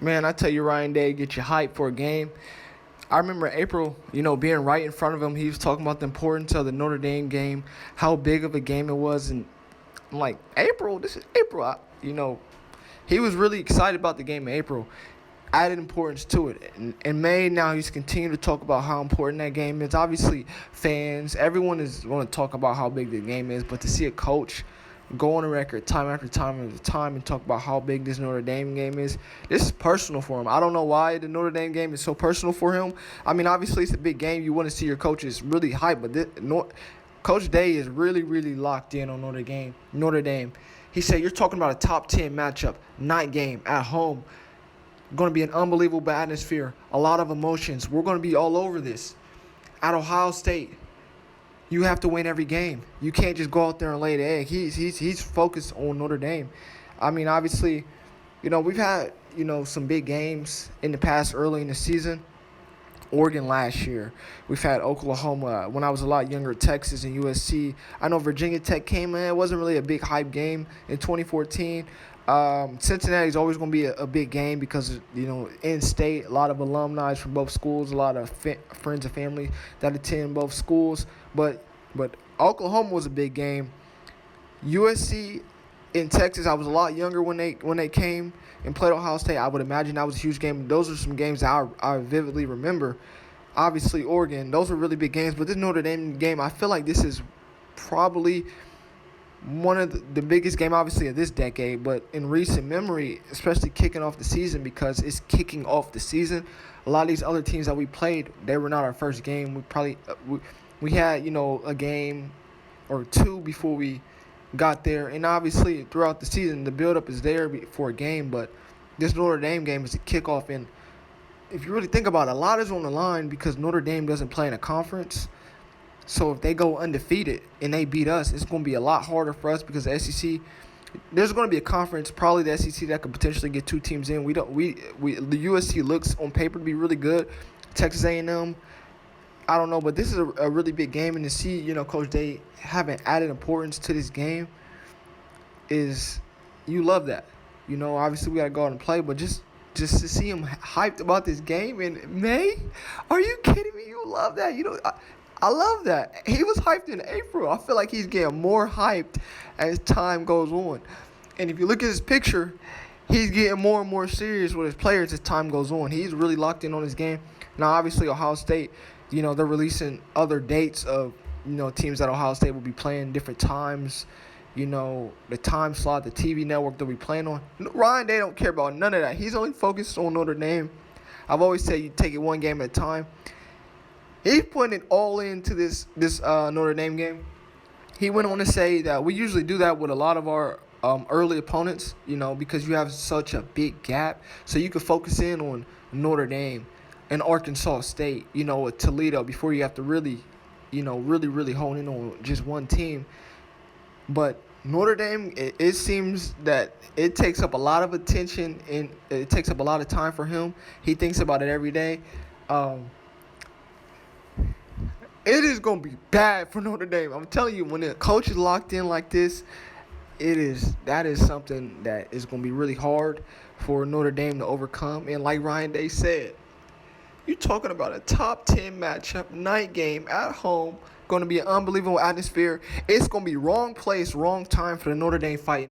Man, I tell you, Ryan Day, get you hyped for a game. I remember April, being right in front of him. He was talking about the importance of the Notre Dame game, how big of a game it was. And I'm like, April, this is April. He was really excited about the game in April, added importance to it. And in May, now he's continuing to talk about how important that game is. Obviously, fans, everyone is going to talk about how big the game is, but to see a coach go on a record time after time after time and talk about how big this Notre Dame game is, this is personal for him. I don't know why the Notre Dame game is so personal for him. I mean, obviously, it's a big game. You want to see your coaches really hype, but Coach Day is really, really locked in on Notre Dame. He said, you're talking about a top 10 matchup, night game, at home. Going to be an unbelievable atmosphere, a lot of emotions. We're going to be all over this. At Ohio State, you have to win every game. You can't just go out there and lay the egg. He's focused on Notre Dame. I mean, obviously, we've had, some big games in the past early in the season. Oregon last year. We've had Oklahoma when I was a lot younger, Texas and USC. I know Virginia Tech came in. It wasn't really a big hype game in 2014. Cincinnati's always going to be a big game because, in-state, a lot of alumni from both schools, a lot of friends and family that attend both schools. But Oklahoma was a big game. USC in Texas, I was a lot younger when they came and played Ohio State. I would imagine that was a huge game. Those are some games that I vividly remember. Obviously, Oregon, those were really big games. But this Notre Dame game, I feel like this is probably one of the biggest game, obviously, of this decade. But in recent memory, especially kicking off the season, because it's kicking off the season. A lot of these other teams that we played, they were not our first game. We had, a game or two before we got there. And obviously, throughout the season, the build-up is there for a game. But this Notre Dame game is a kickoff. And if you really think about it, a lot is on the line because Notre Dame doesn't play in a conference. So if they go undefeated and they beat us, it's going to be a lot harder for us because the SEC, there's going to be a conference, probably the SEC, that could potentially get two teams in. The USC looks on paper to be really good. Texas A&M, I don't know, but this is a really big game, and to see, Coach Day having added importance to this game is, you love that. Obviously we got to go out and play, but just to see him hyped about this game in May, are you kidding me? You love that. I love that. He was hyped in April. I feel like he's getting more hyped as time goes on. And if you look at his picture, he's getting more and more serious with his players as time goes on. He's really locked in on his game. Now, obviously, Ohio State, they're releasing other dates of, teams that Ohio State will be playing different times. The time slot, the TV network they'll be playing on. Ryan, they don't care about none of that. He's only focused on Notre Dame. I've always said you take it one game at a time. He's putting it all into this Notre Dame game. He went on to say that we usually do that with a lot of our early opponents, because you have such a big gap. So you can focus in on Notre Dame and Arkansas State, with Toledo before you have to really, really hone in on just one team. But Notre Dame, it seems that it takes up a lot of attention and it takes up a lot of time for him. He thinks about it every day. It is going to be bad for Notre Dame. I'm telling you, when the coach is locked in like this, that is something that is going to be really hard for Notre Dame to overcome. And like Ryan Day said, you're talking about a top 10 matchup, night game, at home, going to be an unbelievable atmosphere. It's going to be wrong place, wrong time for the Notre Dame fight.